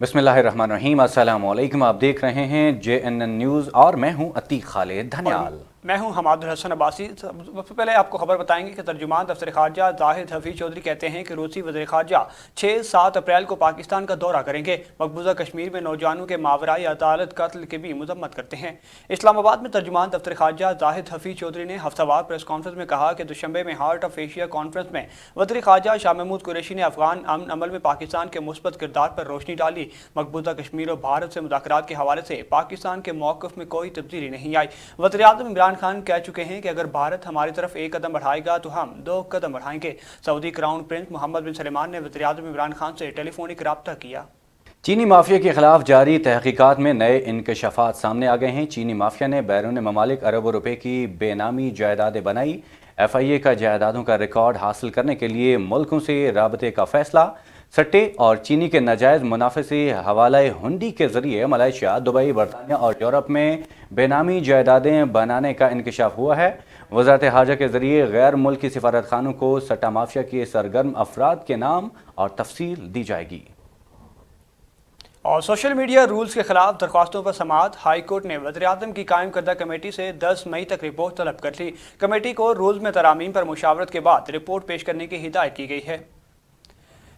बिस्मिल्लाहिर्रहमानिर्रहीम। अस्सलामु अलैकुम। आप देख रहे हैं JNN न्यूज़ और मैं हूं अतीक खालिद धन्याल। मैं हूं हमादुल हसन अब्बासी। सबसे पहले आपको खबर बताएंगे कि तर्जुमान दफ्तर खारजा जाहिद हफीज चौधरी कहते हैं कि रूसी वज़ीर खारजा 6-7 अप्रैल को पाकिस्तान का दौरा करेंगे। मकबूजा कश्मीर में नौजवानों के मावराई अदालत कत्ल की भी मजम्मत करते हैं। इस्लामाबाद में तर्जुमान दफ्तर खारजा जाहिद हफीज चौधरी ने हफ्तावार प्रेस कॉन्फ्रेंस में कहा कि दुशंबे में हार्ट ऑफ एशिया कॉन्फ्रेंस में वज़ीर खारजा शाह महमूद कुरैशी ने अफगान अमन अमल में पाकिस्तान के मुस्बत किरदार पर रोशनी डाली। मकबूजा कश्मीर और भारत से मुज़ाकरात के हवाले से पाकिस्तान के मौक़िफ़ में कोई तब्दीली नहीं आई। वज़ीर आज़म इमरान खान कह चुके हैं कि अगर भारत हमारी तरफ एक कदम बढ़ाएगा तो हम 2 कदम बढ़ाएंगे। सऊदी क्राउन प्रिंस मोहम्मद बिन सलमान ने वज़ीर आज़म इमरान खान से टेलीफोनिक रब्ता किया। चीनी माफिया के खिलाफ जारी तहकीकात में नए इंकशाफात सामने आ गए हैं। चीनी माफिया ने बैरून ममालिक अरबों रुपए की बेनामी जायदादें बनाई। FIA का जायदादों का रिकॉर्ड हासिल करने के लिए मुल्कों से राबते का फैसला। सट्टे और चीनी के नाजायज़ मुनाफे से हवाला हुंडी के जरिए मलेशिया, दुबई, बरतानिया और यूरोप में बेनामी जायदादें बनाने का इंकशाफ हुआ है। वज़ारत हाजा के जरिए गैर मुल्की सिफारत खानों को सट्टा माफिया के सरगर्म अफराद के नाम और तफसील दी जाएगी। और सोशल मीडिया रूल्स के खिलाफ दरख्वास्तों पर समाअत। हाई कोर्ट ने वज़ीर आज़म की कायम करदा कमेटी से 10 मई तक रिपोर्ट तलब कर ली। कमेटी को रूल्स में तरामीम पर मुशावरत के बाद रिपोर्ट पेश करने की हिदायत की गई है।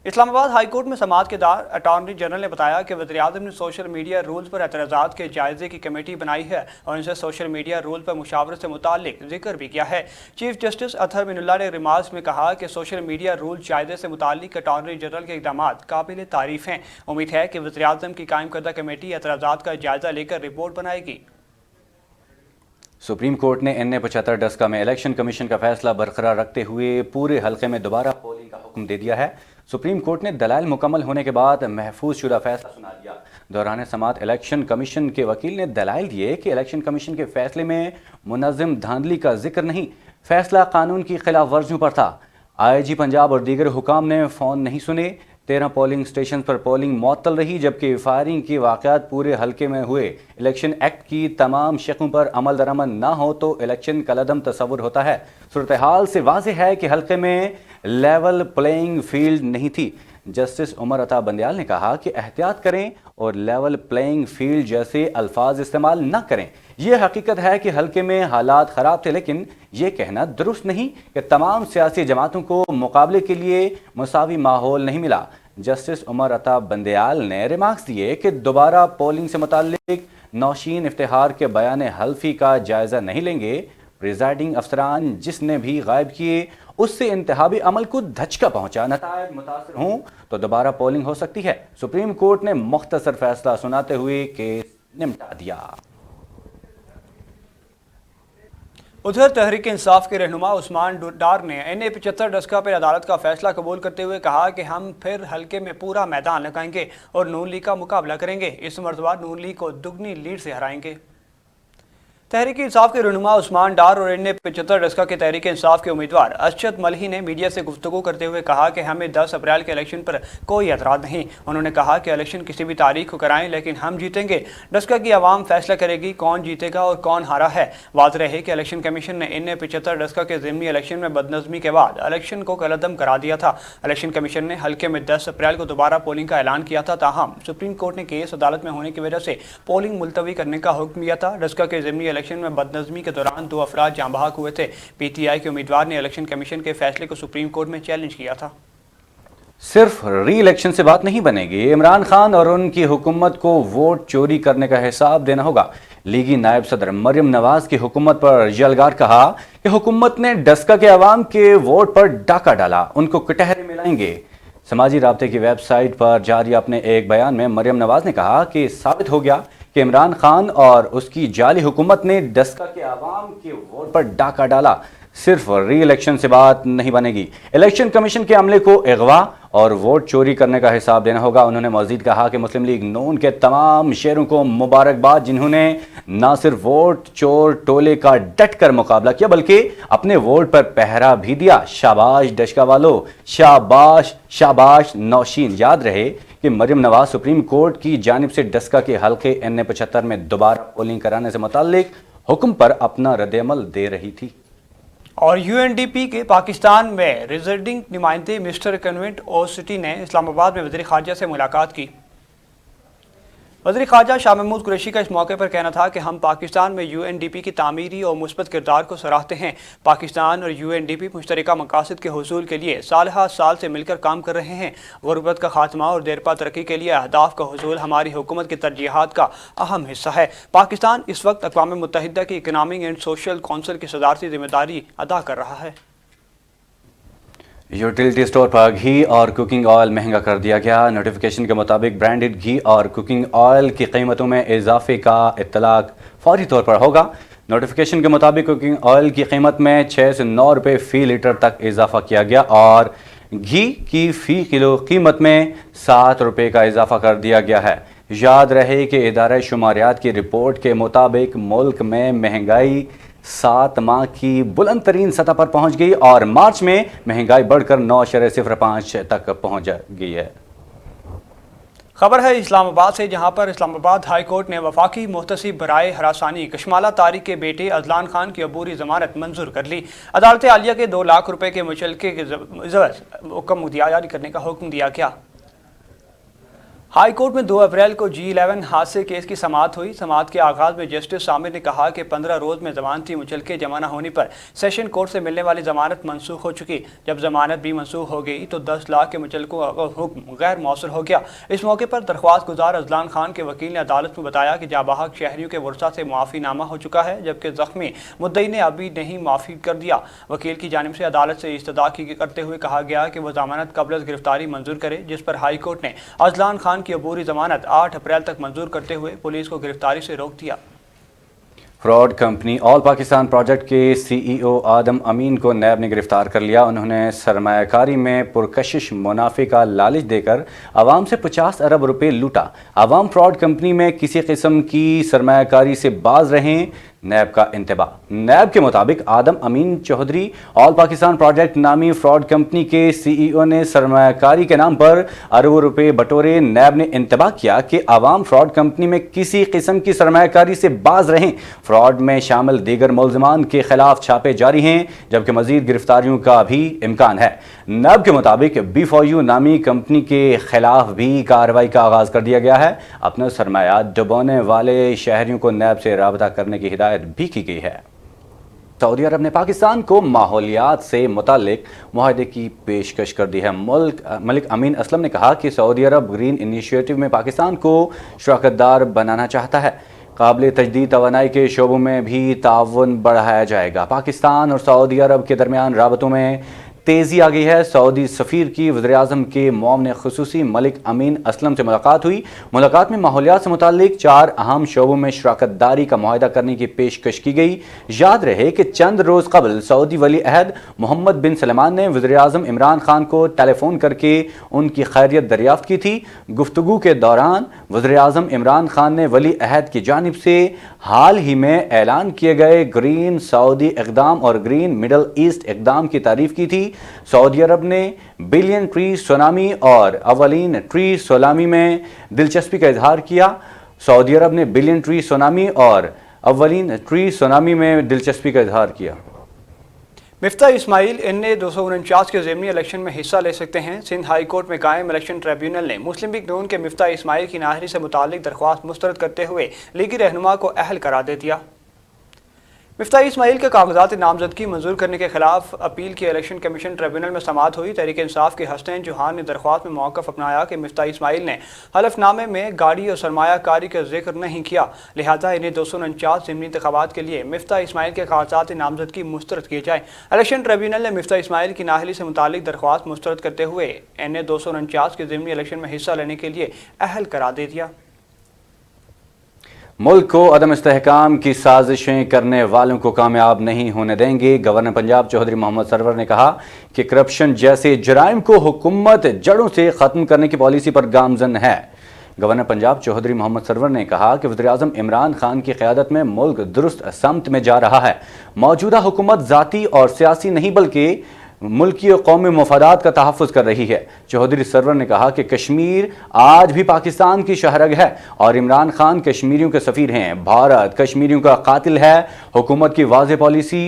इस्लामाबाद हाई कोर्ट में समाअत के दार अटॉर्नी जनरल ने बताया कि वज़ीर आज़म ने सोशल मीडिया रूल्स पर एतराज़ात के जायजे की कमेटी बनाई है और इनसे सोशल मीडिया रूल पर मुशावरत से मुताल्लिक जिक्र भी किया है। चीफ जस्टिस अतहर मिनुल्लाह ने रिमार्क्स में कहा कि सोशल मीडिया रूल जायजे से मुताल्लिक अटॉर्नी जनरल के इक़दाम काबिल तारीफ़ हैं। उम्मीद है कि वज़ीर आज़म की कायम करदा कमेटी एतराज़ात का जायजा लेकर रिपोर्ट बनाएगी। सुप्रीम कोर्ट ने NA-75 डस्का में इलेक्शन कमीशन का फैसला बरकरार रखते हुए पूरे हल्के में दोबारा पोलिंग का हुक्म दे दिया है। सुप्रीम कोर्ट ने दलाइल मुकम्मल होने के बाद महफूज शुदा फैसला सुना दिया। दौरान समाअत इलेक्शन कमीशन के वकील ने दलाइल दिए कि इलेक्शन कमीशन के फैसले में मुनज़्ज़म धांधली का जिक्र नहीं, फैसला कानून की खिलाफ वर्जियों पर था। IG पंजाब और दीगर हुकाम ने फ़ोन नहीं सुने। 13 पोलिंग स्टेशन पर पोलिंग मुअत्तल रही, जबकि फायरिंग के वाक़यात पूरे हल्के में हुए। इलेक्शन एक्ट की तमाम शक़ों पर अमल दरामद ना हो तो इलेक्शन कलअदम तस्वुर होता है। सूरत हाल से वाज़ेह है कि हल्के में लेवल प्लेइंग फील्ड नहीं थी। जस्टिस उमर अता बंदयाल ने कहा कि एहतियात करें और लेवल प्लेइंग फील्ड जैसे अल्फाज इस्तेमाल न करें। यह हकीकत है कि हल्के में हालात ख़राब थे, लेकिन ये कहना दुरुस्त नहीं कि तमाम सियासी जमातों को मुकाबले के लिए मुसावी माहौल नहीं मिला। जस्टिस उमर अता बंदयाल ने रिमार्क्स दिए कि दोबारा पोलिंग से मुताल्लिक नौशीन इफ्तिहार के बयान हल्फी का जायज़ा नहीं लेंगे। प्रिजाइडिंग अफसरान जिसने भी गायब किए उससे इंतहाबी अमल को धचका पहुंचा, नतायज मुतासर हों तो दोबारा पोलिंग हो सकती है। सुप्रीम कोर्ट ने मुख्तसर फैसला सुनाते हुए केस निपटा दिया। उधर तहरीक इंसाफ के रहनुमा उस्मान डार ने NA-75 डस्का पर अदालत का फैसला कबूल करते हुए कहा कि हम फिर हल्के में पूरा मैदान लगाएंगे और नून लीग का मुकाबला करेंगे। इस मरतबा नून लीग को दुगनी लीड से हराएंगे। तहरीक इंसाफ के रहनुमा उस्मान डार और NA-75 डस्का के तहरीक इंसाफ के उम्मीदवार अरशद मलही ने मीडिया से गुफ्तगू करते हुए कहा कि हमें 10 अप्रैल के इलेक्शन पर कोई एतराज़ नहीं। उन्होंने कहा कि इलेक्शन किसी भी तारीख को कराएं, लेकिन हम जीतेंगे। डस्का की आवाम फैसला करेगी कौन जीतेगा और कौन हारा है। वाज़ेह रहे कि इलेक्शन कमीशन ने NA-75 डस्का के ज़िमनी इलेक्शन में बदनज़मी के बाद इलेक्शन को कलअदम करा दिया था। इलेक्शन कमीशन ने हल्के में 10 अप्रैल को दोबारा पोलिंग का ऐलान किया था, ताहम सुप्रीम कोर्ट ने केस अदालत में होने की वजह से पोलिंग मुलतवी करने का हुक्म दिया था। डस्का के ज़िमनी इलेक्शन में बदनज़मी के दौरान 2 अफराद जाँ बहक हुए थे। PTI के उम्मीदवार ने इलेक्शन कमीशन के फैसले को सुप्रीम कोर्ट में चैलेंज किया था। सिर्फ री इलेक्शन से बात नहीं बनेगी। इमरान खान और उनकी हुकूमत को वोट चोरी करने का हिसाब देना होगा। लीगी नायब सदर मरियम नवाज की हुकूमत पर यलगार कहा कि हुकूमत ने डस्का के अवाम के वोट पर डाका डाला, उनको कटहरे में लाएंगे। समाजी राब्ते की वेबसाइट पर जारी अपने एक बयान में मरियम नवाज ने कहा कि साबित हो गया कि इमरान खान और उसकी जाली हुकूमत ने डस्का के अवाम के वोट पर डाका डाला। सिर्फ री इलेक्शन से बात नहीं बनेगी। इलेक्शन कमीशन के अमले को अगवा और वोट चोरी करने का हिसाब देना होगा। उन्होंने मजीद कहा कि मुस्लिम लीग नून के तमाम शेयरों को मुबारकबाद, जिन्होंने न सिर्फ वोट चोर टोले का डट कर मुकाबला किया बल्कि अपने वोट पर पहरा भी दिया। शाबाश डस्का वालों, शाबाश शाबाश नौशीन। याद रहे कि मरियम नवाज सुप्रीम कोर्ट की जानिब से डस्का के हल्के NA-75 में दोबारा पोलिंग कराने से मुताल्लिक हुक्म पर अपना रद्द-ए-अमल दे रही थी। और UNDP के पाकिस्तान में रिजर्डिंग नुमाइंदे मिस्टर कन्वेंट ओसिटी ने इस्लामाबाद में वज़ीर ख़ारजा से मुलाकात की। वज़ीर ख़ारजा शाह महमूद कुरैशी का इस मौके पर कहना था कि हम पाकिस्तान में UNDP की तामीरी और मुस्बत किरदार को सराहते हैं। पाकिस्तान और UNDP मुश्तरका मकासद के हुसूल के लिए साल हर साल से मिलकर काम कर रहे हैं। गुर्बत का खात्मा और देरपा तरक्की के लिए अहदाफ का हुसूल हमारी हुकूमत की तरजीहात का अहम हिस्सा है। पाकिस्तान इस वक्त अक़वाम मुत्तहिदा की इकनॉमिक एंड सोशल कौंसिल की सदारती जिम्मेदारी अदा कर रहा है। यूटिलिटी स्टोर पर घी और कुकिंग ऑयल महंगा कर दिया गया। नोटिफिकेशन के मुताबिक ब्रांडेड घी और कुकिंग ऑयल की कीमतों में इजाफे का इत्तलाक फौरी तौर पर होगा। नोटिफिकेशन के मुताबिक कुकिंग ऑयल की कीमत में 6 से 9 रुपये फ़ी लीटर तक इजाफा किया गया और घी की फ़ी किलो कीमत में 7 रुपये का इजाफा कर दिया गया है। याद रहे कि इदारा शुमारियात की रिपोर्ट के मुताबिक मुल्क में महंगाई 7 माह की बुलंद तरीन सतह पर पहुंच गई और मार्च में महंगाई बढ़कर 9.05 तक पहुंच गई है। खबर है इस्लामाबाद से, जहां पर इस्लामाबाद हाई कोर्ट ने वफाकी मुहतसिब बराए हरासानी कशमाला तारिक के बेटे अजलान खान की अबूरी जमानत मंजूर कर ली। अदालत आलिया के 2 लाख रुपए के मुचलके के हुक्म जारी करने का हुक्म दिया गया। हाई कोर्ट में 2 अप्रैल को G11 हादसे केस की समाअत हुई। समाअत के आगाज़ में जस्टिस सामिर ने कहा कि 15 रोज़ में ज़मानती मुचलके जमा न होने पर सेशन कोर्ट से मिलने वाली ज़मानत मनसूख हो चुकी। जब ज़मानत भी मनसूख हो गई तो 10 लाख के मुचलकों का हुक्म गैर मौसर हो गया। इस मौके पर दरख्वास्त गुजार अजलान खान के वकील ने अदालत में बताया कि जाबाहक शहरियों के वर्षा से मुआफ़ीनामा हो चुका है, जबकि ज़ख्मी मुद्दई ने अभी नहीं माफ़ी कर दिया। वकील की जानिब से अदालत से इस्तदा करते हुए कहा गया कि वह ज़मानत कबल गिरफ्तारी मंजूर करे, जिस पर हाई कोर्ट ने अजलान खान की अबूरी जमानत 8 अप्रैल तक मंजूर करते हुए पुलिस को गिरफ्तारी से रोक दिया। Fraud company all Pakistan project के CEO आदम अमीन को नैब ने गिरफ्तार कर लिया। उन्होंने सरमायाकारी में पुरकशिश मुनाफे का लालच देकर आवाम से 50 अरब रुपए लूटा। आवाम फ्रॉड कंपनी में किसी किस्म की सरमायाकारी से बाज रहें, नैब का इंतबाह। नैब के मुताबिक आदम अमीन चौधरी ऑल पाकिस्तान प्रोजेक्ट नामी फ्रॉड कंपनी के CEO ने सरमायाकारी के नाम पर अरबों रुपए बटोरे। नैब ने इंतबाह किया कि आवाम फ्रॉड कंपनी में किसी किस्म की सरमायाकारी से बाज रहें। फ्रॉड में शामिल दीगर मुल्ज़िमान के खिलाफ छापे जारी हैं, जबकि मजीद गिरफ्तारियों का भी इम्कान है। नैब के मुताबिक B4U नामी कंपनी के खिलाफ भी कार्रवाई का आगाज़ कर दिया गया है। अपना सरमाया डुबोने वाले शहरियों को नैब से राबता करने की हिदायत भी की गई है। सऊदी अरब ने पाकिस्तान को माहौलियात से मुतालिक मुआहदे की पेशकश कर दी है। मलिक अमीन असलम ने कहा कि सऊदी अरब ग्रीन इनिशिएटिव में पाकिस्तान को शराकतदार बनाना चाहता है। काबिल तजदीद तवानाई के शोबों में भी ताउन बढ़ाया जाएगा। पाकिस्तान और सऊदी अरब के दरमियान राबतों में तेज़ी आ गई है। सऊदी सफ़ीर की वज़ीर-ए-आज़म के मुआवन खुसूसी मलिक अमीन असलम से मुलाकात हुई। मुलाकात में माहौलियात से मुतालिक 4 अहम शोबों में शराकतदारी का मुआहदा करने की पेशकश की गई। याद रहे कि चंद रोज़ कबल सऊदी वली अहद मोहम्मद बिन सलमान ने वज़ीर-ए-आज़म इमरान खान को टेलीफोन करके उनकी खैरियत दरियाफ्त की थी। गुफ्तगू के दौरान वज़ीर-ए-आज़म इमरान खान ने वली अहद की जानिब से हाल ही में ऐलान किए गए ग्रीन सऊदी इक़दाम और ग्रीन मिडल ईस्ट इक़दाम की तारीफ़ की थी। सऊदी अरब ने बिलियन ट्री सुनामी और अवलीन ट्री सुनामी में दिलचस्पी का इजहार किया। सऊदी अरब ने बिलियन ट्री सुनामी और अवलीन ट्री सुनामी में दिलचस्पी का इजहार किया। मिफ्ता इस्माइल NA 249 के ज़िमनी इलेक्शन में हिस्सा ले सकते हैं। सिंध हाई कोर्ट में कायम इलेक्शन ट्रिब्यूनल ने मुस्लिम लीग नून के मिफ्ता इस्माइल की नाअहली से मुतालिक दरख्वास्त मुस्तरद करते हुए लीगी रहनुमा को अहल करार दे दिया। मिफ्ता इस्माइल के कागजात नामजदगी मंजूर करने के खिलाफ अपील की इलेक्शन कमीशन ट्रिब्यूनल में समाअत हुई। तहरीक इंसाफ के हसनैन चौहान ने दरख्वास्त में मौक़िफ़ अपनाया कि मिफ्ता इस्माइल ने हलफनामे में गाड़ी और सरमायाकारी का जिक्र नहीं किया, लिहाजा इन्हें 249 ज़िमनी इंतखाबात के लिए मिफ्ता इस्माइल के कागजात नामजदगी मुस्तरद किए जाए। इलेक्शन ट्रिब्यूनल ने मिफ्ता इस्माइल की नाअहली से मुतालिक दरख्वास्त मुस्तरद करते हुए NA 249 के ज़िमनी इलेक्शन में हिस्सा लेने के लिए अहल करार दे दिया। मुल्क को अदम इस्तेहकाम की साजिशें करने वालों को कामयाब नहीं होने देंगे। गवर्नर पंजाब चौधरी मोहम्मद सरवर ने कहा कि करप्शन जैसे जराइम को हुकूमत जड़ों से ख़त्म करने की पॉलिसी पर गामजन है। गवर्नर पंजाब चौधरी मोहम्मद सरवर ने कहा कि वज़ीर-ए-आज़म इमरान खान की क़यादत में मुल्क दुरुस्त समत में जा रहा है। मौजूदा हुकूमत ज़ाती और सियासी नहीं बल्कि मुल्की और कौमी मफादात का तहफ़्फ़ुज़ कर रही है। चौधरी सरवर ने कहा कि कश्मीर आज भी पाकिस्तान की शहरग है और इमरान खान कश्मीरियों के सफ़ीर हैं। भारत कश्मीरियों का कातिल है। हुकूमत की वाज़ेह पॉलिसी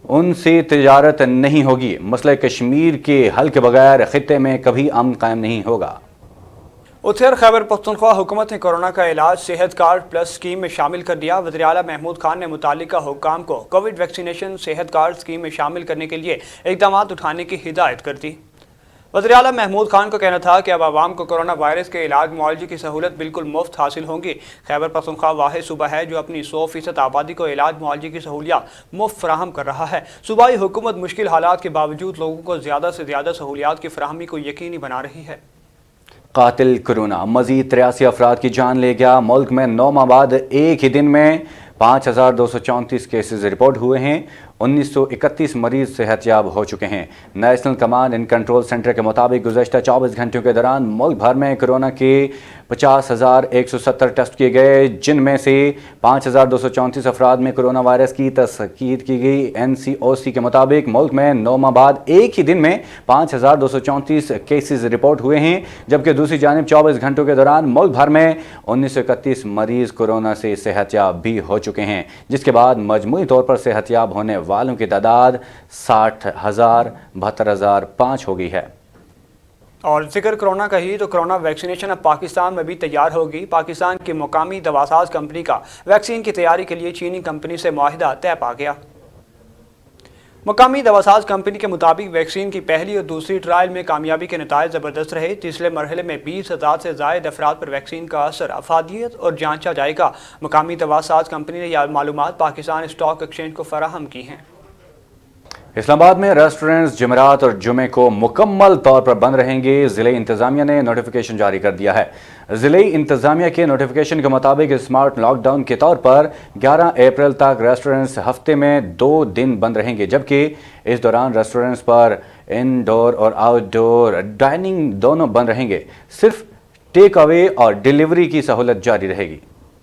उनसे तिजारत नहीं होगी। मसला कश्मीर के हल के बगैर ख़ित्ते में कभी अमन कायम नहीं होगा। उधर खैबर पख्तूनख्वा हुकूमत ने कोरोना का इलाज सेहत कार्ड प्लस स्कीम में शामिल कर दिया। वज़ीर आला महमूद खान ने मुतालिका हुक्काम को कोविड वैक्सीनेशन सेहत कार्ड स्कीम में शामिल करने के लिए इक़दाम उठाने की हिदायत कर दी। वज़ीर आला महमूद खान का कहना था कि अब आवाम को कोरोना वायरस के इलाज मुआवजे की सहूलत बिल्कुल मुफ्त हासिल होंगी। खैबर पख्तूनख्वा वाहिद सूबा है जो अपनी 100% आबादी को इलाज मुआवजे की सहूलियात मुफ्त फराहम कर रहा है। सूबाई हुकूमत मुश्किल हालात के बावजूद लोगों को ज़्यादा से ज़्यादा सहूलियात की फराहमी को यकीनी बना रही है। कातिल कोरोना मजीद 83 अफराद की जान ले गया। मुल्क में 9 माह बाद एक ही दिन में 5234 केसेस रिपोर्ट हुए हैं। 1931 मरीज सेहतयाब हो चुके हैं। National command and control centre के मुताबिक गुज़श्ता 24 घंटों के दौरान मुल्क भर में कोरोना के 50,170 टेस्ट किए गए, जिनमें से 5234 अफराद में कोरोना वायरस की तस्दीक की गई। NCOC के मुताबिक मुल्क में 9 माह बाद एक ही दिन में 5234 केसेस रिपोर्ट हुए हैं, जबकि दूसरी जानिब 24 घंटों के दौरान मुल्क भर में 1931 मरीज कोरोना से सेहतयाब भी हो चुके हैं, जिसके बाद मजमूई तौर पर सेहतयाब होने वालों की तादाद 60,72,5 हो गई है। और जिक्र कोरोना का ही तो कोरोना वैक्सीनेशन अब पाकिस्तान में भी तैयार होगी। पाकिस्तान की मुकामी दवासाज कंपनी का वैक्सीन की तैयारी के लिए चीनी कंपनी से मुआहिदा तय पा गया। मुकामी दवासाज कंपनी के मुताबिक वैक्सीन की पहली और दूसरी ट्रायल में कामयाबी के नताइज ज़बरदस्त रहे। तीसरे मरहले में 20,000 से ज़ायद अफराद पर वैक्सीन का असर, अफादियत और जांचा जाएगा। मुकामी दवासाज कंपनी ने यह मालूमात पाकिस्तान स्टॉक एक्सचेंज को फराहम की हैं। इस्लामाबाद में रेस्टोरेंट्स जुमेरात और जुमे को मुकम्मल तौर पर बंद रहेंगे। ज़िले इंतज़ामिया ने नोटिफिकेशन जारी कर दिया है। ज़िले इंतज़ामिया के नोटिफिकेशन के मुताबिक स्मार्ट लॉकडाउन के तौर पर 11 अप्रैल तक रेस्टोरेंट्स हफ्ते में 2 दिन बंद रहेंगे, जबकि इस दौरान रेस्टोरेंट्स पर इनडोर और आउटडोर डाइनिंग दोनों बंद रहेंगे। सिर्फ टेक अवे और डिलीवरी की सहूलत जारी रहेगी।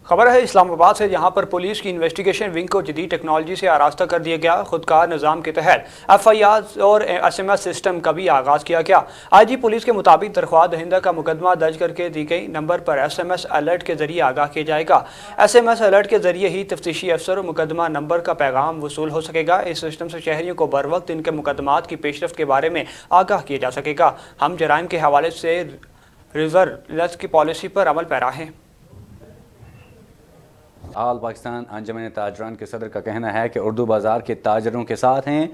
खबर है इस्लामाबाद से, जहां पर पुलिस की इन्वेस्टिगेशन विंग को जदीद टेक्नोलॉजी से आरास्ता कर दिया गया। खुदकार निज़ाम के तहत FIR और SMS सिस्टम का भी आगाज़ किया गया। IG पुलिस के मुताबिक दरख्वास्त दहिंदा का मुकदमा दर्ज करके दी गई नंबर पर SMS अलर्ट के जरिए आगाह किया जाएगा। SMS अलर्ट के जरिए ही तफ्तीशी अफसर और मुकदमा नंबर का पैगाम वसूल हो सकेगा। इस सिस्टम से शहरियों को बर वक्त इनके मुकदमात की पेशरफ्त के बारे में आगाह किया जा सकेगा। हम जराइम के हवाले से रिजर्व की पॉलिसी पर अमल पैरा हैं। आल पाकिस्तान अंजुमन ताजरान के सदर का कहना है कि उर्दू बाज़ार के ताजरों के साथ हैं।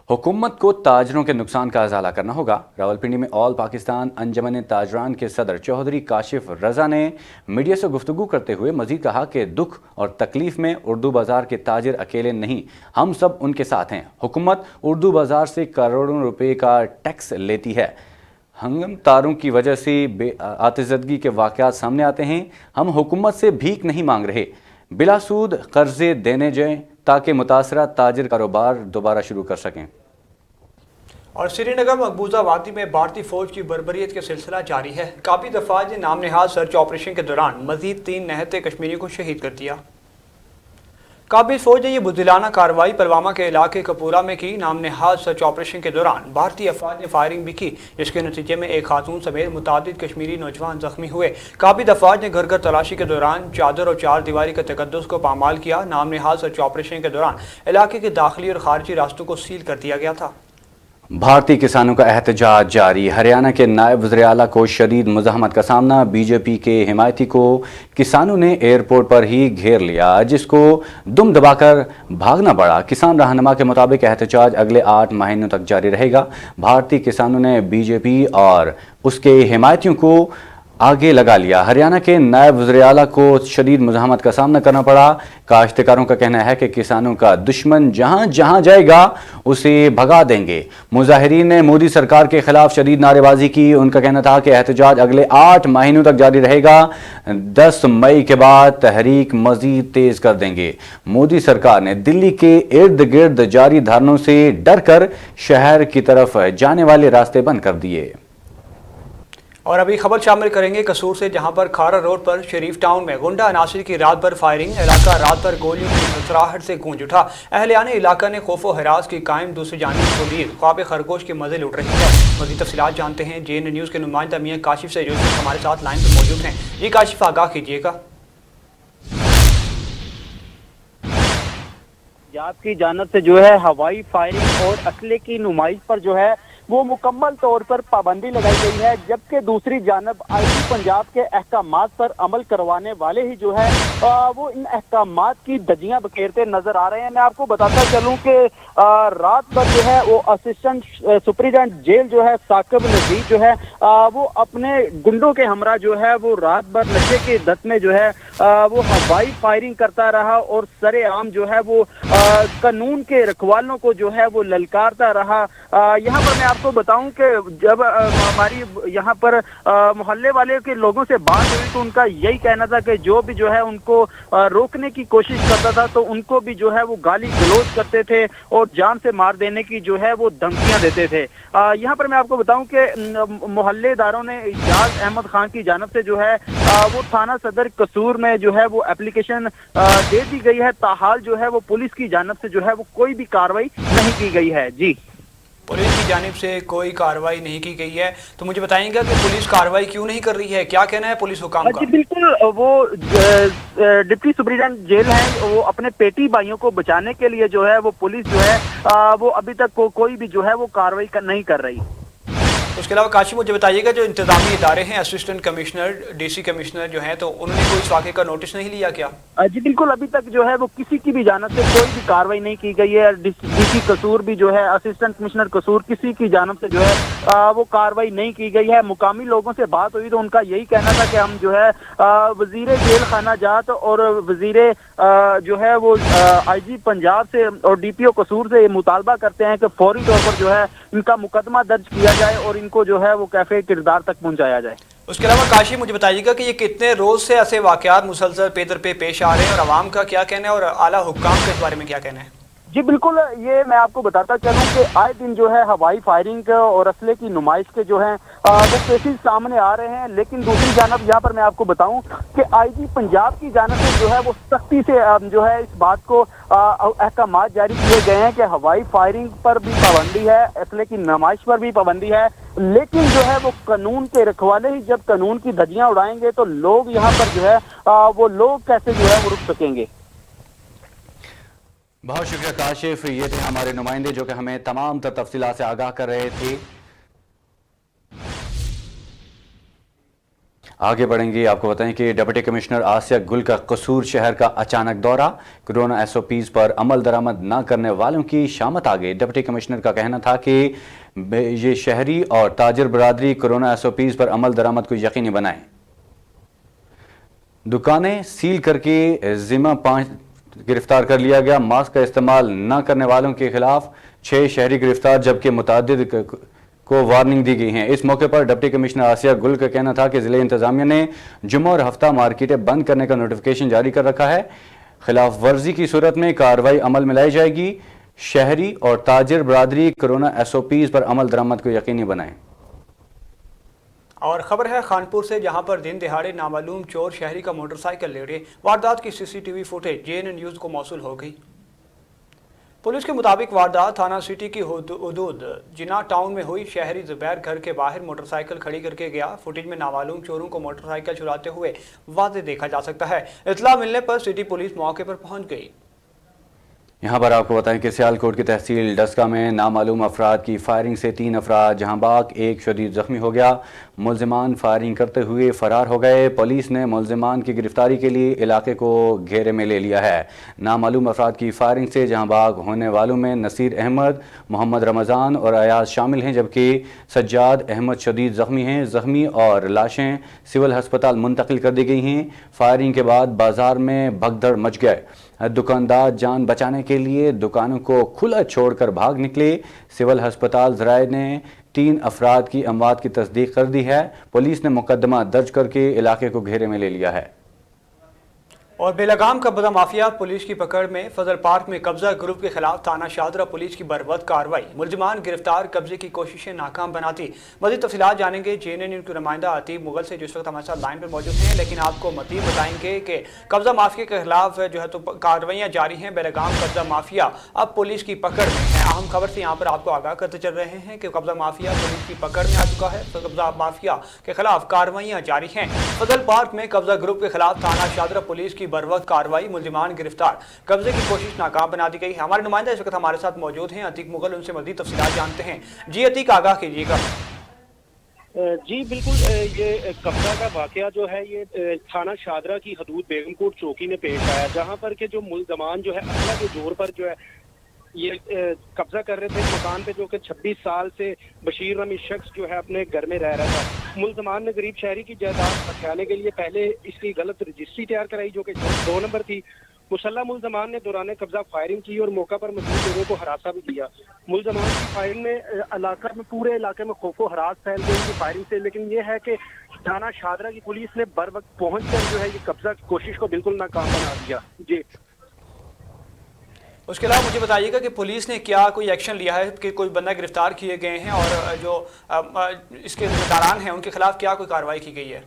हुकूमत को ताजरों के नुकसान का अजाला करना होगा। रावलपिंडी में ऑल पाकिस्तान अंजुमन ताजरान के सदर चौधरी काशिफ रज़ा ने मीडिया से गुफ्तगू करते हुए मज़ीद कहा कि दुख और तकलीफ़ में उर्दू बाज़ार के ताजिर अकेले नहीं, हम सब उनके साथ हैं। हुकूमत उर्दू बाज़ार से करोड़ों रुपए का टैक्स लेती है। हंगम तारों की वजह से आतिज़दगी के वाक़यात सामने आते हैं। हम हुकूमत से भीख नहीं मांग रहे, बिलासूद कर्जे देने जाएं ताकि मुतासरा ताजिर कारोबार दोबारा शुरू कर सकें। और श्रीनगर मकबूजा वादी में भारतीय फौज की बर्बरियत का सिलसिला जारी है। काबिज अफवाज ने नाम नहाद सर्च ऑपरेशन के दौरान मजीद 3 निहत्ते कश्मीरियों को शहीद कर दिया। काबिज फौज ने यह बुज़दिलाना कार्रवाई पुलवामा के इलाके कपूरा में की। नाम नहाद सर्च ऑपरेशन के दौरान भारतीय अफवाज ने फायरिंग भी की, जिसके नतीजे में एक खातून समेत मुतादिद कश्मीरी नौजवान जख्मी हुए। काबिज अफवाज ने घर घर तलाशी के दौरान चादर और 4 दीवारी का तकद्दुस को पामाल किया। नाम नहाद सर्च ऑपरेशन के दौरान इलाके के दाखिली और खारजी रास्तों को सील कर दिया गया था। भारतीय किसानों का एहतजाज जारी। हरियाणा के नायब वज़ीर आला को शदीद मुज़ाहमत का सामना। बीजेपी के हिमायती को किसानों ने एयरपोर्ट पर ही घेर लिया, जिसको दुम दबाकर भागना पड़ा। किसान रहनुमा के मुताबिक एहतजाज अगले 8 महीनों तक जारी रहेगा। भारतीय किसानों ने बीजेपी और उसके हिमायतियों को आगे लगा लिया। हरियाणा के नायब वज़ीर आला को शदीद मुज़ाहमत का सामना करना पड़ा। काश्तकारों का कहना है कि किसानों का दुश्मन जहां जहां जाएगा उसे भगा देंगे। मुजाहिरीन ने मोदी सरकार के खिलाफ शदीद नारेबाजी की। उनका कहना था कि एहतजाज अगले 8 महीनों तक जारी रहेगा। 10 मई के बाद तहरीक मजीद तेज कर देंगे। मोदी सरकार ने दिल्ली के इर्द गिर्द जारी धरनों से डर कर शहर की तरफ जाने वाले रास्ते बंद कर दिए। और अभी खबर शामिल करेंगे कसूर से, जहां पर खारा रोड पर शरीफ टाउन में गुंडा अनासिर की रात भर फायरिंग। इलाका रात भर गोलियों की ससराहट से गूंज उठा। अहलियान इलाका ने खौफ व हरास की कायम। दूसरी जानिब शदीद ख्वाब खरगोश की मजे लुट रही है। मज़ीद तफसीलात जानते हैं JN न्यूज़ के नुमाइंदा मियां काशिफ से, जो हमारे साथ लाइन पर मौजूद हैं। जी काशिफ, आगाह कीजिएगा। जात की जानब से जो है हवाई फायरिंग और असले की नुमाइश पर जो है वो मुकम्मल तौर पर पाबंदी लगाई गई है, जबकि दूसरी जानब आईजी पंजाब के अहकामात पर अमल करवाने वाले ही जो है वो इन अहकामात की धज्जियां बखेरते नजर आ रहे हैं। मैं आपको बताता चलूं कि रात भर जो है वो असिस्टेंट सुपरिटेंडेंट जेल जो है साकिब नजीर जो है वो अपने गुंडों के हमरा जो है वो रात भर नशे की दत में जो है वो हवाई फायरिंग करता रहा और सरेआम जो है वो कानून के रखवालों को जो है वो ललकारता रहा। यहाँ पर मैं आपको बताऊं कि जब हमारी यहाँ पर मोहल्ले वाले के लोगों से बात हुई तो उनका यही कहना था कि जो भी जो है उनको रोकने की कोशिश करता था तो उनको भी जो है वो गाली गलौज करते थे और जान से मार देने की जो है वो धमकियां देते थे। यहाँ पर मैं आपको बताऊं कि मोहल्लेदारों ने इजाज अहमद खान की जानब से जो है वो थाना सदर कसूर में जो है वो एप्लीकेशन दे दी गई है। ताहाल जो है वो पुलिस की जानब से जो है वो कोई भी कार्रवाई नहीं की गई है। जी, पुलिस की जानिब से कोई कार्रवाई नहीं की गई है, तो मुझे बताएंगे कि पुलिस कार्रवाई क्यों नहीं कर रही है, क्या कहना है पुलिस हुकाम का? जी बिल्कुल, वो डिप्टी सुपरिटेंडेंट जेल है, वो अपने पेटी भाइयों को बचाने के लिए जो है वो पुलिस जो है वो अभी तक कोई भी जो है वो कार्रवाई नहीं कर रही। उसके अलावा काशी मुझे बताइएगा, जो इंतजामी इदारे हैं, असिस्टेंट कमिश्नर, डीसी कमिश्नर जो हैं, तो उन्होंने कोई इस वाक़े का नोटिस नहीं लिया क्या? जी बिल्कुल, अभी तक जो है वो किसी की भी जानब से कोई भी कार्रवाई नहीं की गई है। डीसी कसूर भी जो है, असिस्टेंट कमिश्नर कसूर, किसी की जानब से जो है वो कार्रवाई नहीं की गई है। मुकामी लोगों से बात हुई तो उनका यही कहना था कि हम जो है वजीर जेल खाना जात और वजीर जो है वो आईजी पंजाब से और डीपीओ कसूर से मुतालबा करते हैं कि फौरी तौर पर जो है इनका मुकदमा दर्ज किया जाए और इनको जो है वो कैफे किरदार तक पहुंचाया जाए। उसके अलावा काशी मुझे बताइएगा कि ये कितने रोज से ऐसे वाकयात मुसलसल पेदर पे पेश आ रहे हैं और आवाम का क्या कहना है और आला हुक्काम का इस बारे में क्या कहना है? जी बिल्कुल, ये मैं आपको बताता चलूं कि आए दिन जो है हवाई फायरिंग और असले की नुमाइश के जो है वो केसेस सामने आ रहे हैं। लेकिन दूसरी जानब यहाँ पर मैं आपको बताऊं कि आईजी पंजाब की जानब से जो है वो सख्ती से जो है इस बात को अहकामात जारी किए गए हैं कि हवाई फायरिंग पर भी पाबंदी है, असले की नुमाइश पर भी पाबंदी है। लेकिन जो है वो कानून के रखवाले ही जब कानून की धज्जियां उड़ाएंगे तो लोग यहाँ पर जो है वो लोग कैसे जो है वो रुक सकेंगे। बहुत शुक्रिया काशिफ, ये थे हमारे नुमाइंदे जो कि हमें तमाम तर तफसीलात से आगाह कर रहे थे। आगे बढ़ेंगे, आपको बताएं कि डिप्टी कमिश्नर आसिया गुल का कसूर शहर का अचानक दौरा, कोरोना एसओपीज पर अमल दरामद न करने वालों की शामत आ गई। डिप्टी कमिश्नर का कहना था कि ये शहरी और ताजिर बरादरी कोरोना एसओपीज पर अमल दरामद को यकीनी बनाएं। दुकानें सील करके जिम्मा 5 गिरफ्तार कर लिया गया। मास्क का इस्तेमाल न करने वालों के खिलाफ 6 शहरी गिरफ्तार, जबकि मुतअद्दिद को वार्निंग दी गई है। इस मौके पर डिप्टी कमिश्नर आसिया गुल का कहना था कि जिले इंतजामिया ने जुम्मा और हफ्ता मार्केटें बंद करने का नोटिफिकेशन जारी कर रखा है। खिलाफ वर्जी की सूरत में कार्रवाई अमल में लाई जाएगी। शहरी और ताजिर बरादरी कोरोना एसओपीज पर अमल दरामद को यकीनी बनाएं। और खबर है खानपुर से, जहां पर दिन दिहाड़े नामालूम चोर शहरी का मोटरसाइकिल ले रहे। वारदात की सीसीटीवी फुटेज जेएनएन न्यूज़ को मौसूल हो गई। पुलिस के मुताबिक वारदात थाना सिटी की हदूद जिना टाउन में हुई। शहरी जुबैर घर के बाहर मोटरसाइकिल खड़ी करके गया। फुटेज में नामालूम चोरों को मोटरसाइकिल चुराते हुए वाज़े देखा जा सकता है। इत्तला मिलने पर सिटी पुलिस मौके पर पहुंच गई। यहाँ पर आपको बताएं कि सियालकोट की तहसील डस्का में नामालूम अफराद की फायरिंग से 3 अफराद जहाँ बाग, एक शदीद जख्मी हो गया। मुलजिमान फायरिंग करते हुए फरार हो गए। पुलिस ने मुलजिमान की गिरफ्तारी के लिए इलाके को घेरे में ले लिया है। नामालूम अफराद की फायरिंग से जहाँ बाग होने वालों में नसीर अहमद, मोहम्मद रमज़ान और अयाज शामिल हैं, जबकि सज्जाद अहमद शदीद जख्मी हैं। जख्मी और लाशें सिविल हस्पताल मुंतकिल कर दी गई हैं। फायरिंग के बाद बाजार में भगदड़ मच गए। दुकानदार जान बचाने के लिए दुकानों को खुला छोड़कर भाग निकले। सिविल हस्पताल ज़राए ने 3 अफराद की अमवात की तस्दीक कर दी है। पुलिस ने मुकदमा दर्ज करके इलाके को घेरे में ले लिया है। और बेलगाम कब्जा माफिया पुलिस की पकड़ में। फजल पार्क में कब्जा ग्रुप के खिलाफ थाना शादरा पुलिस की बरवक्त कार्रवाई। मुलजिमान गिरफ्तार, कब्जे की कोशिशें नाकाम बनाती। मज़ीद तफसीलात जानेंगे जेएनएन न्यूज़ के नुमाइंदा आतिफ मुगल से, जो इस वक्त हमारे साथ लाइन पर मौजूद हैं। लेकिन आपको मज़ीद बताएंगे कि कब्जा माफिया के खिलाफ जो है तो कार्रवाइयाँ जारी हैं। बेलगाम कब्जा माफिया अब पुलिस की पकड़ में है। अहम खबर से यहाँ पर आपको आगाह करते चल रहे हैं कि कब्जा माफिया पुलिस की पकड़ में आ चुका है। तो कब्जा माफिया के खिलाफ कार्रवाइयाँ जारी हैं। फजल पार्क में कब्जा ग्रुप के खिलाफ थाना शादरा पुलिस की की बरवक्त कार्रवाई, मुल्जिमान गिरफ्तार, कब्जे की कोशिश नाकाम बना दी गई। हमारे नुमाइंदा इस वक्त हमारे साथ मौजूद हैं अतीक मुगल, उनसे मज़ीद तफसीलात जानते हैं। जी अतीक, आगाह कीजिएगा। जी बिल्कुल, ये कब्जा का वाकया जो है ये थाना शादरा की हदूद बेगमकोट चौकी में पेश आया, जहां पर के जो मुल्ज़मान जो है असला के जोर पर जो है ये कब्जा कर रहे थे इस मकान पे, जो कि 26 साल से बशीर नामी शख्स जो है अपने घर में रह रहा था। मुल्ज़मान ने गरीब शहरी की जायदाद बचाने के लिए पहले इसकी गलत रजिस्ट्री तैयार कराई, जो कि 2 नंबर थी। मुसल्लह मुल्ज़मान ने दौरान कब्जा फायरिंग की और मौका पर मौजूद लोगों को हरासा भी किया। मुल्ज़मान की फायरिंग में पूरे इलाके में खौफो हरास फैल गई उनकी फायरिंग से, लेकिन ये है कि थाना शादरा की पुलिस ने बर वक्त पहुँच कर जो है ये कब्जा की कोशिश को बिल्कुल नाकाम बना दिया। जी, उसके अलावा मुझे बताइएगा कि पुलिस ने क्या कोई एक्शन लिया है कि कोई बंदा गिरफ्तार किए गए हैं और जो इसके जिम्मेदारान हैं उनके खिलाफ क्या कोई कार्रवाई की गई है?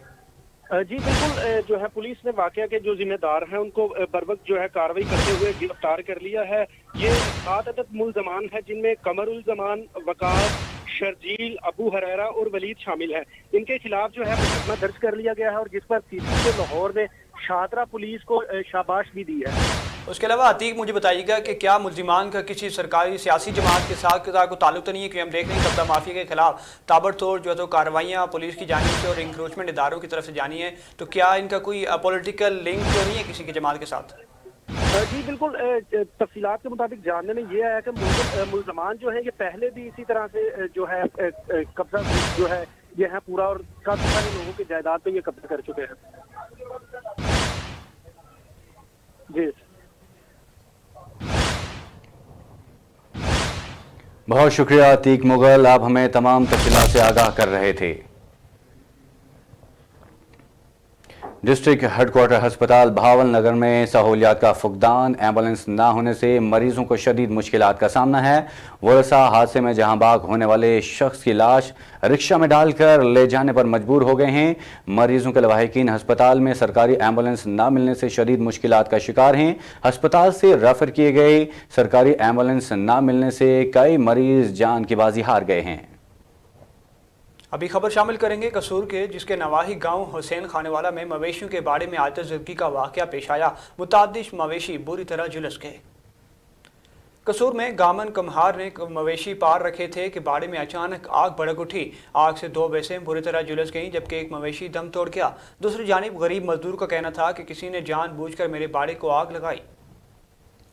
जी बिल्कुल, जो है पुलिस ने वाकया के जो जिम्मेदार हैं उनको बरवक्त जो है कार्रवाई करते हुए गिरफ्तार कर लिया है। ये 7 अदद मुल्ज़मान है, जिनमें कमरुल जमान, वकार, शर्जील, अबू हरेरा और वलीद शामिल है। इनके खिलाफ जो है मुकदमा दर्ज कर लिया गया है और जिस पर सीसीपी लाहौर ने शादरा पुलिस को शाबाश भी दी है। उसके अलावा अतीक मुझे बताइएगा कि क्या मुल्जिमान का किसी सरकारी सियासी जमात के साथ कोई ताल्लुक तो नहीं है कि हम देख रहे हैं कब्जा माफिया के खिलाफ ताबड़तोड़ जो है तो कार्रवाइयाँ पुलिस की जानिब से और इंक्रोचमेंट इदारों की तरफ से जानी है, तो क्या इनका कोई पॉलिटिकल लिंक तो नहीं है किसी की जमात के साथ? जी बिल्कुल, तफसीलात के मुताबिक जानने में ये आया कि मुल्ज़मान जो है ये पहले भी इसी तरह से जो है कब्जा जो है ये है पूरा, और काफी सारे लोगों की जायदाद पे ये कब्जा कर चुके हैं। जी, बहुत शुक्रिया अतीक मुगल, आप हमें तमाम तफसीलात से आगाह कर रहे थे। डिस्ट्रिक्ट हेडक्वार्टर अस्पताल भावल नगर में सहूलियात का फुकदान, एम्बुलेंस ना होने से मरीजों को शदीद मुश्किलात का सामना है। वरसा हादसे में जहां बाग होने वाले शख्स की लाश रिक्शा में डालकर ले जाने पर मजबूर हो गए हैं। मरीजों के लवाहिकीन अस्पताल में सरकारी एम्बुलेंस ना मिलने से शदीद मुश्किलात का शिकार हैं। अस्पताल से रेफर किए गए सरकारी एम्बुलेंस ना मिलने से कई मरीज जान की बाजी हार गए हैं। अभी खबर शामिल करेंगे कसूर के, जिसके नवाही गांव हुसैन खानेवाला में मवेशियों के बाड़े में आतिश ज़दगी का वाक़या पेश आया। मुतादिश मवेशी बुरी तरह झुलस गए। कसूर में गामन कमहार ने मवेशी पार रखे थे कि बाड़े में अचानक आग भड़क उठी। आग से 2 भैंसें बुरी तरह झुलस गईं, जबकि एक मवेशी दम तोड़ गया। दूसरी जानिब गरीब मजदूर का कहना था कि किसी ने जानबूझकर मेरे बाड़े को आग लगाई।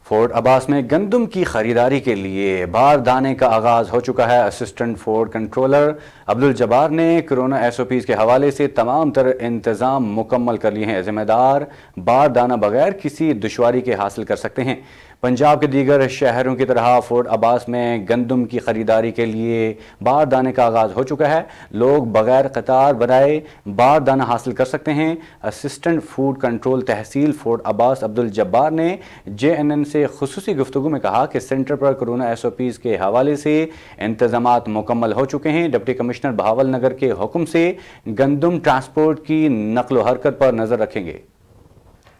फोर्ट अब्बास में गंदम की खरीदारी के लिए बारदाने का आगाज हो चुका है। Assistant fort controller Abdul Jabbar ने कोरोना SOPs के हवाले से तमाम तरह इंतजाम मुकम्मल कर लिए हैं। जिम्मेदार बारदाना बगैर किसी दुश्वारी के हासिल कर सकते हैं। पंजाब के दीगर शहरों की तरह फोर्ट अब्बास में गंदम की खरीदारी के लिए बारदाने का आगाज हो चुका है। लोग बगैर कतार बनाए बारदाना हासिल कर सकते हैं। असिस्टेंट फूड कंट्रोल तहसील फोर्ट अब्बास अब्दुल जब्बार ने JNN से खुसूसी गुफ्तगू में कहा कि सेंटर पर कोरोना SOPs के हवाले से इंतजामात मुकम्मल हो चुके हैं। डिप्टी कमिश्नर भावल नगर के हुक्म से गंदम ट्रांसपोर्ट की नकलो हरकत पर नजर रखेंगे।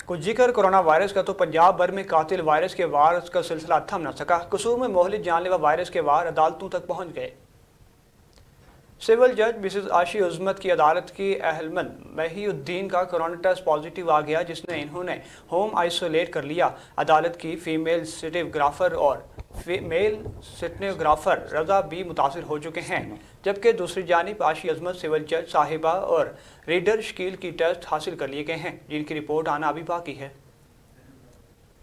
कुछ जिक्र कोरोना वायरस का, तो पंजाब भर में कातिल वायरस के वार का सिलसिला थम न सका। कसूर में मोहलिक जानलेवा वायरस के वार अदालतों तक पहुंच गए। सिविल जज मिसेस आशी उज़्मत की अदालत की अहलमंद महीउद्दीन का कोरोना टेस्ट पॉजिटिव आ गया, जिसने इन्होंने होम आइसोलेट कर लिया। अदालत की फीमेल स्टेनोग्राफर और मेल स्टेनोग्राफर रजा भी मुतासिर हो चुके हैं, जबकि दूसरी जानिब आशी अज़मत सिविल जज साहिबा और रीडर शकील की टेस्ट हासिल कर लिए गए हैं, जिनकी रिपोर्ट आना अभी बाकी है।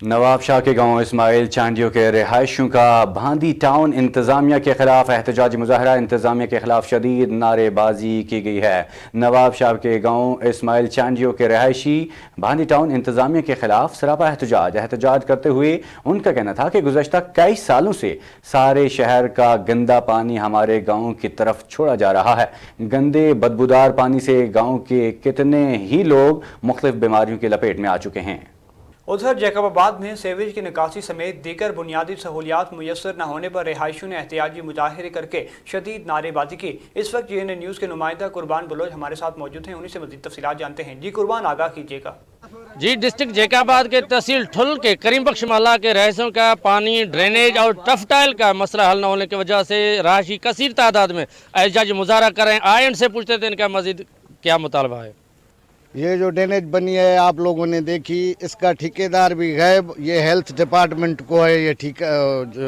नवाब शाह के गांव इस्माइल चांडियों के रिहायशियों का भांदी टाउन इंतजामिया के खिलाफ एहतजाजी मुजाहरा। इंतजामिया के खिलाफ शदीद नारेबाजी की गई है। नवाब शाह के गांव इस्माइल चांडियों के रिहायशी भांदी टाउन इंतजामिया के खिलाफ सरापा एहतजाज करते हुए उनका कहना था कि गुज़श्ता कई सालों से सारे शहर का गंदा पानी हमारे गाँव की तरफ छोड़ा जा रहा है। गंदे बदबूदार पानी से गाँव के कितने ही लोग मुख्तलिफ बीमारियों की लपेट में आ चुके हैं। उधर जैकबाबाद में सेवेज की निकासी समेत दीगर बुनियादी सहूलियात मुयसर न होने पर रिहायशियों ने एहतियाजी मुजाहरे करके शदीद नारेबाजी की। इस वक्त JNN न्यूज़ के नुमाइंदा कुर्बान बलोच हमारे साथ मौजूद हैं, उन्हीं से मज़ीद तफसीलात जानते हैं। जी कुर्बान, आगाह कीजिएगा। जी, डिस्ट्रिक्ट जैकाबाद के तहसील ठुल के करीम बख्श महल्ला के रहायशियों का पानी, ड्रेनेज और टफटाइल का मसला हल न होने की वजह से रहायशी कसीर तादाद में एहतजाजी मुजाहरा कर रहे हैं। आए इनसे पूछते थे इनका मज़ीद क्या मुतालबा है। یہ جو ڈینیج بنی ہے آپ لوگوں نے دیکھی، اس کا ٹھیکیدار بھی غائب، یہ ہیلتھ ڈپارٹمنٹ کو ہے یہ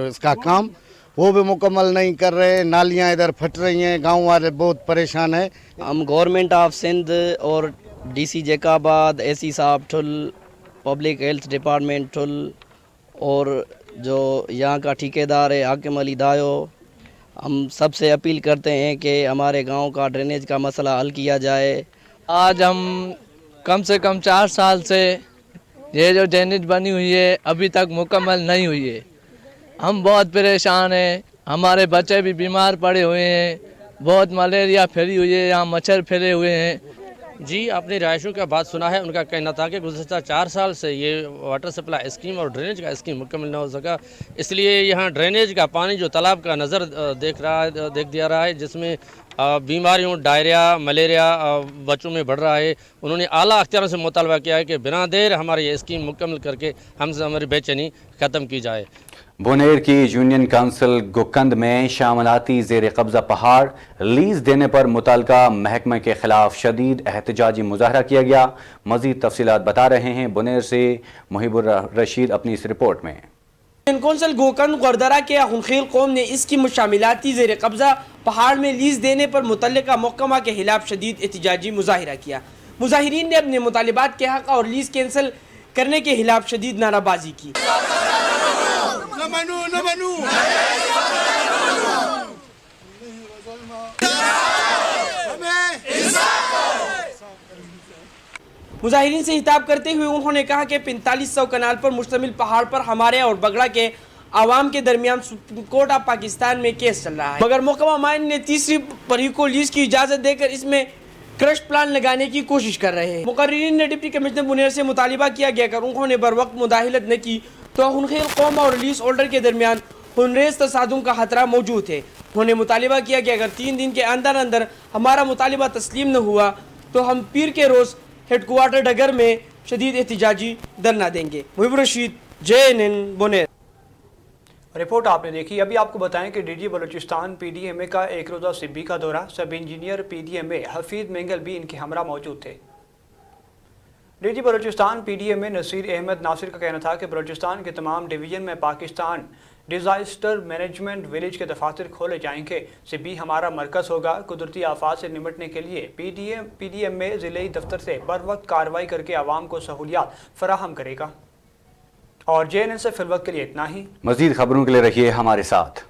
اس کا کام، وہ بھی مکمل نہیں کر رہے، نالیاں ادھر پھٹ رہی ہیں، گاؤں والے بہت پریشان ہیں۔ ہم گورنمنٹ آف سندھ اور ڈی سی جیکاباد، اے سی صاحب ٹھل، پبلک ہیلتھ ڈپارٹمنٹ ٹھل اور جو یہاں کا ٹھیکیدار ہے حاکم علی دایو، ہم سب سے اپیل کرتے ہیں کہ ہمارے گاؤں کا ڈرینیج کا مسئلہ حل کیا جائے۔ آج ہم کم سے کم 4 سال سے یہ جو ڈرینیج بنی ہوئی ہے ابھی تک مکمل نہیں ہوئی ہے، ہم بہت پریشان ہیں، ہمارے بچے بھی بیمار پڑے ہوئے ہیں، بہت ملیریا پھیلی ہوئی ہے، یہاں مچھر پھیلے ہوئے ہیں۔ جی آپ نے رہائشیوں کا بات سنا ہے، ان کا کہنا تھا کہ گزشتہ 4 سال سے یہ واٹر سپلائی اسکیم اور ڈرینیج کا اسکیم مکمل نہ ہو سکا، اس لیے یہاں ڈرینیج کا پانی جو تالاب کا نظر دیکھ دیا رہا ہے، جس میں بیماریوں ڈائریا ملیریا بچوں میں بڑھ رہا ہے۔ انہوں نے اعلیٰ اختیاروں سے مطالبہ کیا ہے کہ بنا دیر ہماری یہ اسکیم مکمل کر کے ہم سے ہماری بے چینی ختم کی جائے۔ بونیر کی یونین کونسل گوکند میں شاملاتی زیر قبضہ پہاڑ لیز دینے پر متعلقہ محکمہ کے خلاف شدید احتجاجی مظاہرہ کیا گیا۔ مزید تفصیلات بتا رہے ہیں بونیر سے محیب الرشید اپنی اس رپورٹ میں۔ یونین کونسل گوکند گردرہ کے خنخیل قوم نے اس کی مشاملاتی زیر قبضہ پہاڑ میں لیز دینے پر متعلقہ محکمہ کے خلاف شدید احتجاجی مظاہرہ کیا۔ مظاہرین نے اپنے مطالبات کے حق اور لیز کینسل کرنے کے خلاف شدید نعرہ بازی کی۔ مظاہرین سے خطاب کرتے ہوئے انہوں نے کہا کہ 4500 کنال پر مشتمل پہاڑ پر ہمارے اور بگڑا کے عوام کے درمیان سپریم کورٹ آف پاکستان میں کیس چل رہا ہے، مگر محکمہ مائن نے تیسری پری کو لیز کی اجازت دے کر اس میں کرش پلان لگانے کی کوشش کر رہے ہیں۔ مقررین نے ڈپٹی کمشنر بونیر سے مطالبہ کیا گیا کہ انہوں نے بر وقت مداخلت نہ کی تو خنخیل قوم اور لیز ہولڈر کے درمیان خونریز تصادم کا خطرہ موجود ہے۔ انہوں نے مطالبہ کیا کہ اگر 3 دن کے اندر اندر ہمارا مطالبہ تسلیم نہ ہوا تو ہم پیر کے روز ہیڈ کوارٹر ڈگر میں شدید احتجاجی دھرنا دیں گے۔ محیب الرشید، JNN بونیر۔ رپورٹ آپ نے دیکھی۔ ابھی آپ کو بتائیں کہ ڈی جی بلوچستان PDMA کا ایک روزہ سبی کا دورہ، sub engineer PDMA Hafeez Mengal بھی ان کے ہمراہ موجود تھے۔ D G Balochistan PDMA Naseer Ahmed Nasir کا کہنا تھا کہ بلوچستان کے تمام ڈویژن میں پاکستان ڈیزاسٹر مینجمنٹ ولیج کے دفاتر کھولے جائیں گے۔ سبی ہمارا مرکز ہوگا۔ قدرتی آفات سے نمٹنے کے لیے PDMA ضلعی دفتر سے بر وقت کارروائی کر کے عوام کو سہولیات فراہم کرے گا۔ اور JNN سے فی الوقت کے لیے اتنا ہی۔ مزید خبروں کے لیے رہیے ہمارے ساتھ۔